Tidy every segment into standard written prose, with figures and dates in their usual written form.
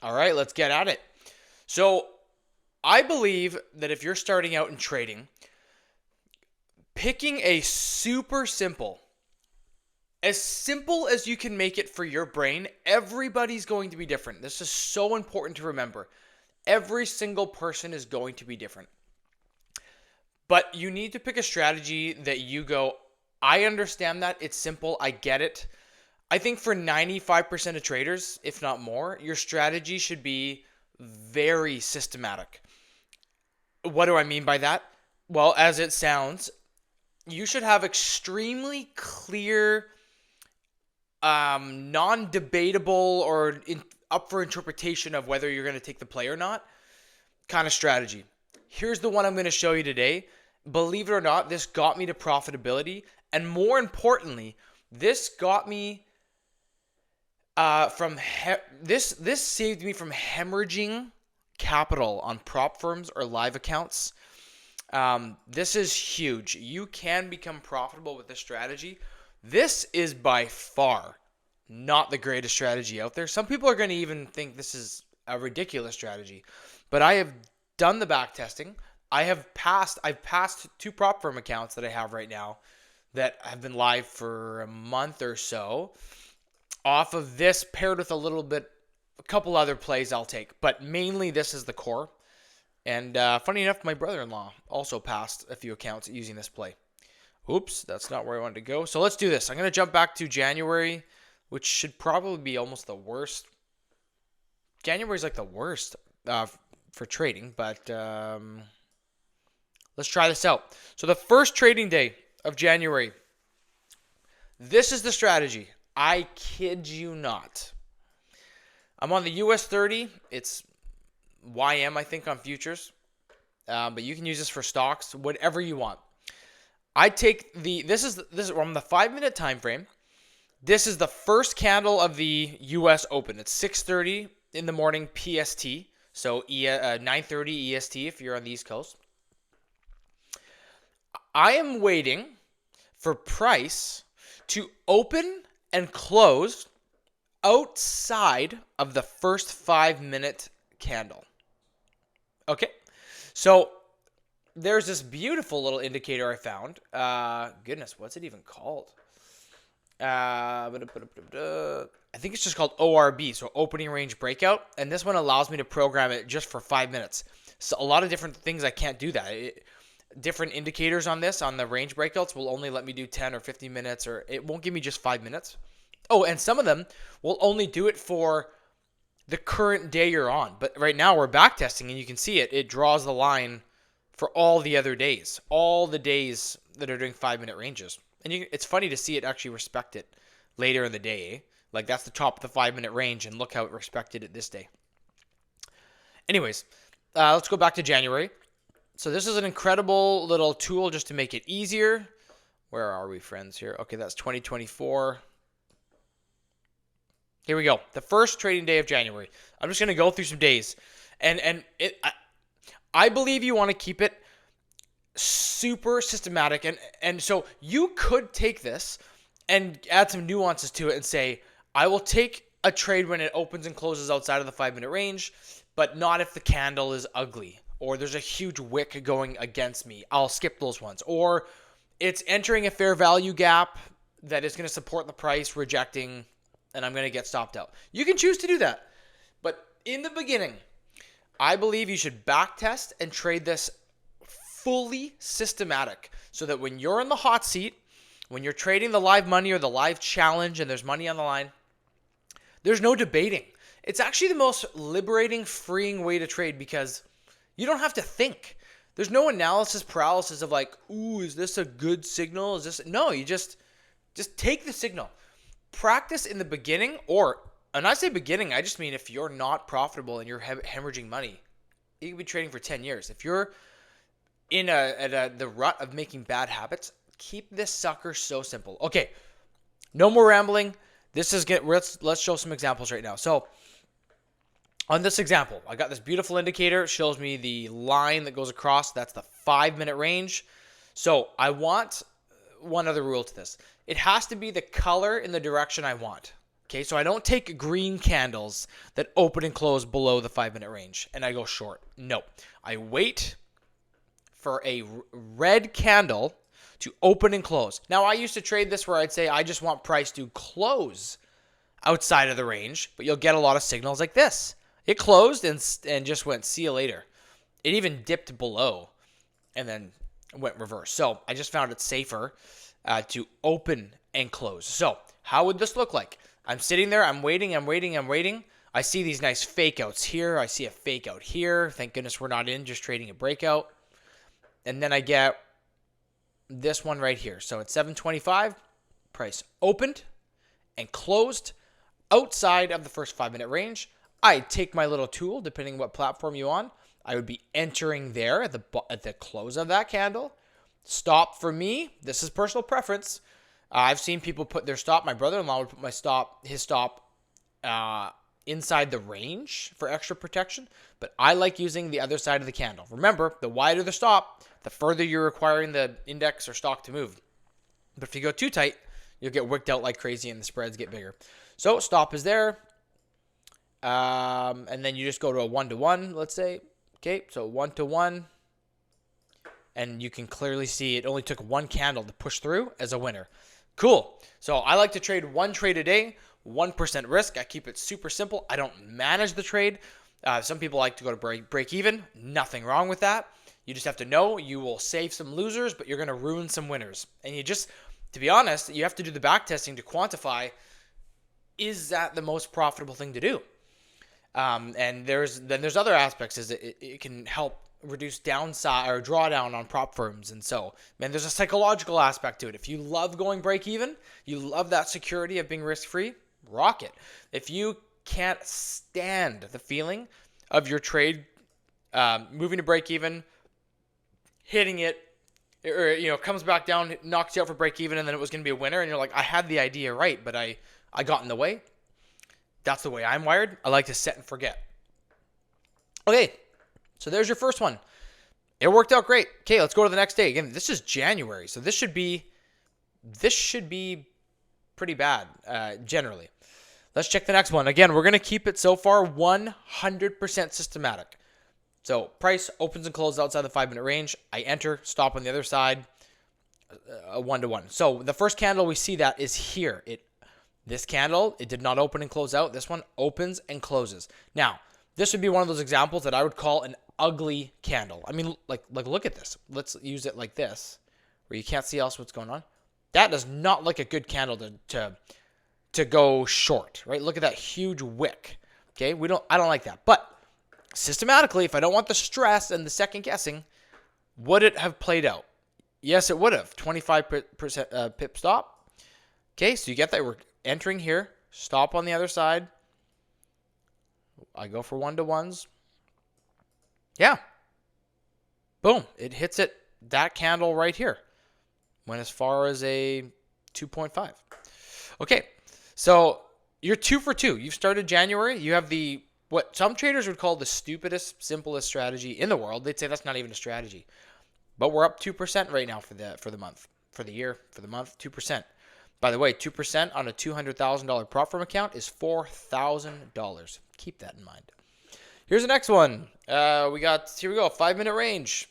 All right, let's get at it. So, I believe that if you're starting out in trading, picking a super simple, as simple as you can make it for your brain, everybody's going to be different. This is so important to remember. Every single person is going to be different. But you need to pick a strategy that you go, I understand that. It's simple. I get it. I think for 95% of traders, if not more, your strategy should be very systematic. What do I mean by that? Well, as it sounds, you should have extremely clear, non-debatable or up for interpretation of whether you're going to take the play or not kind of strategy. Here's the one I'm going to show you today. Believe it or not, this got me to profitability, and more importantly, this got me this saved me from hemorrhaging capital on prop firms or live accounts. This is huge. You can become profitable with this strategy. This is by far not the greatest strategy out there. Some people are going to even think this is a ridiculous strategy, but I have done the back testing. I've passed 2 prop firm accounts that I have right now that have been live for a month or so off of this, paired with a couple other plays I'll take, but mainly this is the core. And funny enough, my brother-in-law also passed a few accounts using this play. Oops, that's not where I wanted to go. So let's do this. I'm going to jump back to January, which should probably be almost the worst. January is like the worst for trading, but let's try this out. So the first trading day of January, this is the strategy. I kid you not. I'm on the US 30. It's YM, I think, on futures. But you can use this for stocks, whatever you want. I take this is on the 5-minute time frame. This is the first candle of the US Open. It's 6:30 in the morning PST. So 9:30 EST if you're on the East Coast. I am waiting for price to open and close outside of the first 5-minute candle. Okay, so there's this beautiful little indicator I found. Goodness, what's it even called? I think it's just called ORB, so opening range breakout. And this one allows me to program it just for 5 minutes. So a lot of different things I can't do that. Different indicators on this, on the range breakouts, will only let me do 10 or 15 minutes, or it won't give me just 5 minutes. Oh, and some of them will only do it for the current day you're on. But right now we're backtesting, and you can see it. It draws the line for all the other days, all the days that are doing 5-minute ranges. And it's funny to see it actually respect it later in the day. Eh? Like that's the top of the 5-minute range, and look how it respected it this day. Anyways, let's go back to January. So this is an incredible little tool just to make it easier. Where are we, friends, here? Okay, that's 2024. Here we go. The first trading day of January. I'm just going to go through some days. I believe you want to keep it super systematic. And so you could take this and add some nuances to it and say, I will take a trade when it opens and closes outside of the 5-minute range, but not if the candle is ugly or there's a huge wick going against me. I'll skip those ones. Or it's entering a fair value gap that is going to support the price, rejecting, and I'm going to get stopped out. You can choose to do that. But in the beginning, I believe you should backtest and trade this fully systematic so that when you're in the hot seat, when you're trading the live money or the live challenge and there's money on the line, there's no debating. It's actually the most liberating, freeing way to trade because you don't have to think. There's no analysis paralysis of like, ooh, is this a good signal? Is this? No, you just take the signal. Practice in the beginning, and I say beginning, I just mean if you're not profitable and you're hemorrhaging money, you can be trading for 10 years. If you're in the rut of making bad habits, keep this sucker so simple. Okay, no more rambling. Let's show some examples right now. So on this example, I got this beautiful indicator. It shows me the line that goes across. That's the 5-minute range. So I want one other rule to this. It has to be the color in the direction I want. Okay, so I don't take green candles that open and close below the 5-minute range and I go short. No, I wait for a red candle to open and close. Now, I used to trade this where I'd say I just want price to close outside of the range, but you'll get a lot of signals like this. It closed and just went, see you later. It even dipped below and then went reverse. So I just found it safer to open and close. So how would this look like? I'm sitting there, I'm waiting. I see these nice fake outs here. I see a fake out here. Thank goodness we're not in, just trading a breakout. And then I get this one right here. So at 7.25, price opened and closed outside of the first 5-minute range. I take my little tool, depending what platform you're on. I would be entering there at the close of that candle. Stop for me, this is personal preference. I've seen people put their stop. My brother-in-law would put his stop inside the range for extra protection, but I like using the other side of the candle. Remember, the wider the stop, the further you're requiring the index or stock to move. But if you go too tight, you'll get wicked out like crazy and the spreads get bigger. So stop is there. And then you just go to a 1-to-1, let's say. Okay, so 1-to-1. And you can clearly see it only took one candle to push through as a winner. Cool. So I like to trade one trade a day, 1% risk. I keep it super simple. I don't manage the trade. Some people like to go to break even. Nothing wrong with that. You just have to know you will save some losers, but you're going to ruin some winners. And you just, to be honest, you have to do the back testing to quantify, is that the most profitable thing to do? And there's other aspects. Is it can help reduce downside or drawdown on prop firms. And so, man, there's a psychological aspect to it. If you love going break even, you love that security of being risk-free, rock it. If you can't stand the feeling of your trade moving to break even, hitting it, or comes back down, knocks you out for break even, and then it was going to be a winner, and you're like, I had the idea right, but I got in the way. That's the way I'm wired. I like to set and forget. Okay, so there's your first one. It worked out great. Okay, let's go to the next day. Again, this is January, so this should be pretty bad generally. Let's check the next one. Again, we're going to keep it so far 100% systematic. So price opens and closes outside the 5-minute range. I enter, stop on the other side, a 1-to-1. So the first candle we see that is here. This candle, it did not open and close out. This one opens and closes. Now, this would be one of those examples that I would call an ugly candle. I mean, like look at this. Let's use it like this, where you can't see else what's going on. That does not look a good candle to go short, right? Look at that huge wick. Okay, I don't like that. But systematically, if I don't want the stress and the second guessing, would it have played out? Yes, it would have. 25% pip stop. Okay, so you get that. We're entering here. Stop on the other side. I go for 1-to-1s. Yeah. Boom. It hits it. That candle right here. Went as far as a 2.5. Okay. So you're 2 for 2. You've started January. You have what some traders would call the stupidest, simplest strategy in the world. They'd say that's not even a strategy. But we're up 2% right now for the month, for the year, for the month, 2%. By the way, 2% on a $200,000 prop firm account is $4,000. Keep that in mind. Here's the next one. Here we go, 5-minute range.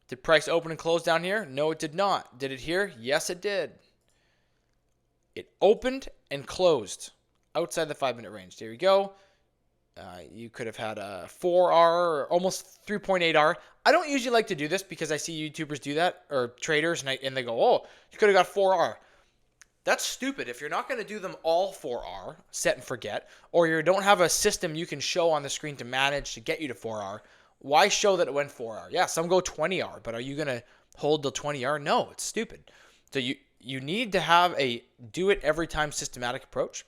Did price open and close down here? No, it did not. Did it here? Yes, it did. It opened and closed outside the 5-minute range. There you go. You could have had a 4R or almost 3.8R. I don't usually like to do this because I see YouTubers do that, or traders, and they go, oh, you could have got 4R. That's stupid. If you're not going to do them all 4R, set and forget, or you don't have a system you can show on the screen to manage to get you to 4R, why show that it went 4R? Yeah, some go 20R, but are you going to hold the 20R? No, it's stupid. So you need to have a do it every time systematic approach.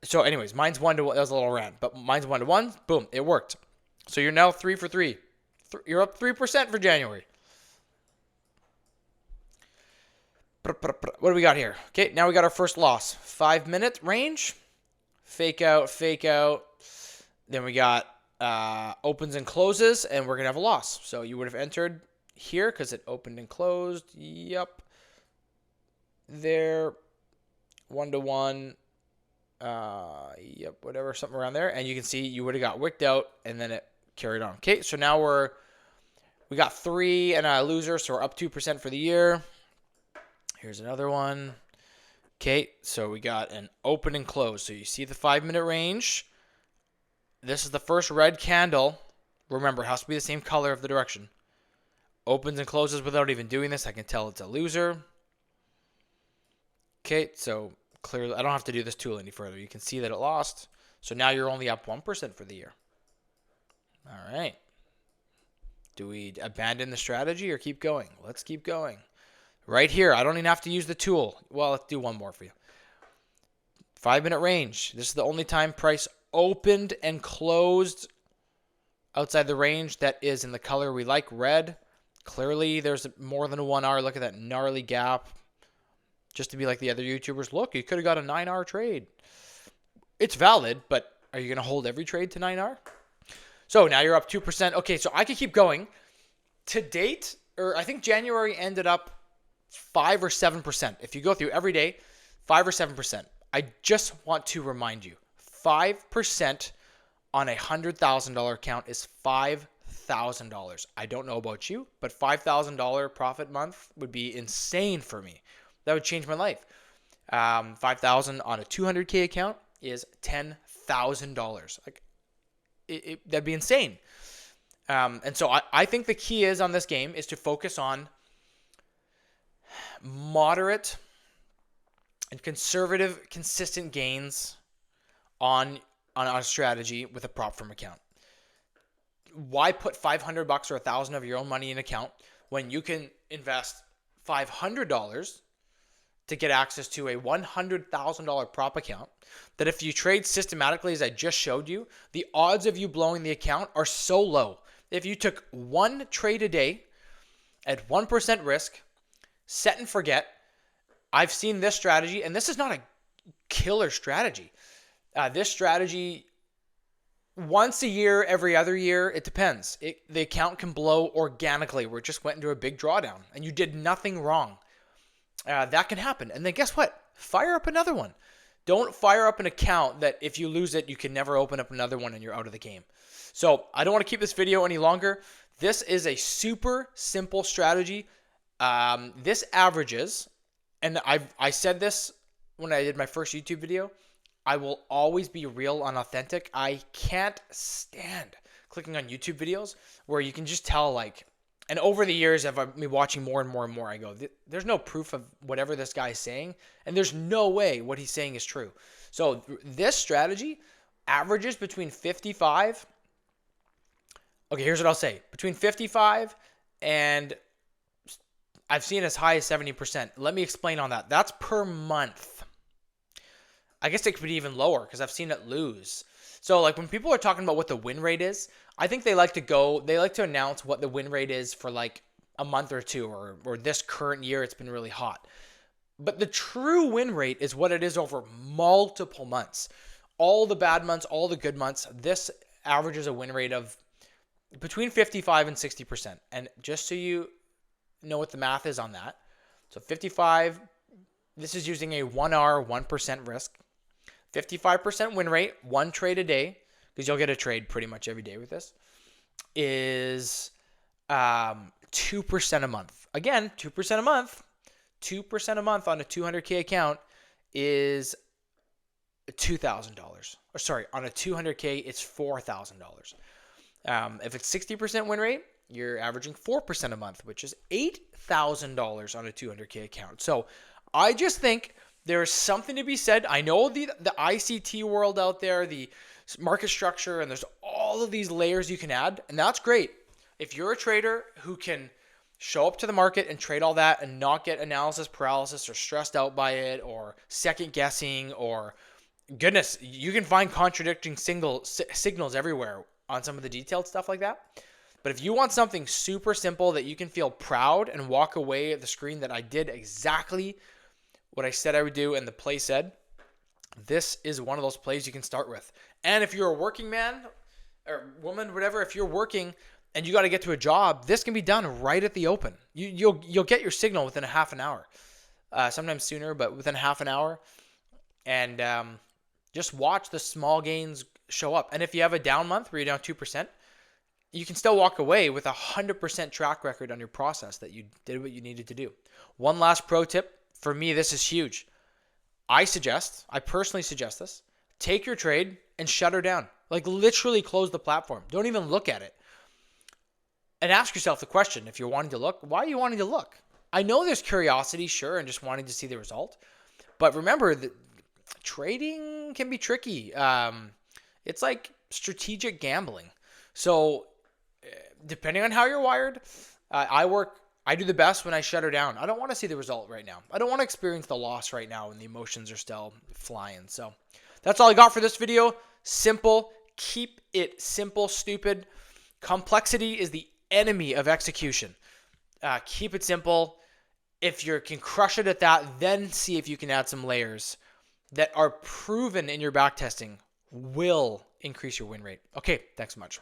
So anyways, mine's 1-to-1. That was a little rant, but mine's 1-to-1. Boom, it worked. So you're now 3 for 3. You're up 3% for January. What do we got here? Okay, now we got our first loss. 5-minute range. Fake out. Then we got opens and closes, and we're going to have a loss. So you would have entered here because it opened and closed. Yep. There. 1-to-1. Yep, whatever, something around there. And you can see you would have got wicked out, and then it carried on. Okay, so now we got 3 and a loser, so we're up 2% for the year. Here's another one. Okay, so we got an open and close. So you see the 5-minute range. This is the first red candle. Remember, it has to be the same color of the direction. Opens and closes without even doing this. I can tell it's a loser. Okay, so clearly, I don't have to do this tool any further. You can see that it lost. So now you're only up 1% for the year. All right. Do we abandon the strategy or keep going? Let's keep going. Right here, I don't even have to use the tool. Well, let's do one more for you. 5-minute range. This is the only time price opened and closed outside the range that is in the color we like, red. Clearly, there's more than a 1R. Look at that gnarly gap. Just to be like the other YouTubers, look, you could have got a 9R trade. It's valid, but are you going to hold every trade to 9R? So now you're up 2%. Okay, so I could keep going. To date, or I think January ended up 5 or 7%. If you go through every day, 5 or 7%. I just want to remind you, 5% on a $100,000 account is $5,000. I don't know about you, but $5,000 profit month would be insane for me. That would change my life. 5,000 on a 200K account is $10,000. Like, that'd be insane. And so I think the key is on this game is to focus on moderate and conservative, consistent gains on a strategy with a prop firm account. Why put $500 or $1,000 of your own money in an account when you can invest $500 to get access to a $100,000 prop account that if you trade systematically, as I just showed you, the odds of you blowing the account are so low. If you took one trade a day at 1% risk, set and forget, I've seen this strategy, and this is not a killer strategy. This strategy, once a year, every other year, it depends. The account can blow organically where it just went into a big drawdown, and you did nothing wrong. That can happen. And then guess what? Fire up another one. Don't fire up an account that if you lose it, you can never open up another one and you're out of the game. So I don't want to keep this video any longer. This is a super simple strategy. This averages, and I said this when I did my first YouTube video, I will always be real and authentic. I can't stand clicking on YouTube videos where you can just tell, like, and over the years of me watching more and more and more, I go, there's no proof of whatever this guy is saying, and there's no way what he's saying is true. So this strategy averages between 55. Okay, here's what I'll say. Between 55 and I've seen as high as 70%. Let me explain on that. That's per month. I guess it could be even lower because I've seen it lose. So like when people are talking about what the win rate is, I think they like to announce what the win rate is for like a month or two or this current year it's been really hot. But the true win rate is what it is over multiple months. All the bad months, all the good months, this averages a win rate of between 55 and 60%. And just so you know what the math is on that. So 55, this is using a 1R, 1% risk. 55% win rate, one trade a day, because you'll get a trade pretty much every day with this, is 2% a month. Again, 2% a month. 2% a month on a 200K account is $2,000. Or sorry, on a 200K, it's $4,000. If it's 60% win rate, you're averaging 4% a month, which is $8,000 on a 200K account. So I just think there's something to be said. I know the ICT world out there, the market structure, and there's all of these layers you can add, and that's great. If you're a trader who can show up to the market and trade all that and not get analysis paralysis or stressed out by it or second guessing or goodness, you can find contradicting signals everywhere on some of the detailed stuff like that. But if you want something super simple that you can feel proud and walk away at the screen that I did exactly what I said I would do and the play said, this is one of those plays you can start with. And if you're a working man or woman, whatever, if you're working and you got to get to a job, this can be done right at the open. You'll get your signal within a half an hour, sometimes sooner, but within half an hour. And Just watch the small gains show up. And if you have a down month where you're down 2%, you can still walk away with 100% track record on your process that you did what you needed to do. One last pro tip. For me, this is huge. I personally suggest this. Take your trade and shut her down. Like literally close the platform. Don't even look at it. And ask yourself the question, if you're wanting to look, why are you wanting to look? I know there's curiosity, sure, and just wanting to see the result. But remember that trading can be tricky. It's like strategic gambling. So depending on how you're wired, I do the best when I shut her down. I don't want to see the result right now. I don't want to experience the loss right now when the emotions are still flying. So that's all I got for this video. Simple. Keep it simple, stupid. Complexity is the enemy of execution. Keep it simple. If you can crush it at that, then see if you can add some layers that are proven in your backtesting will increase your win rate. Okay, thanks so much.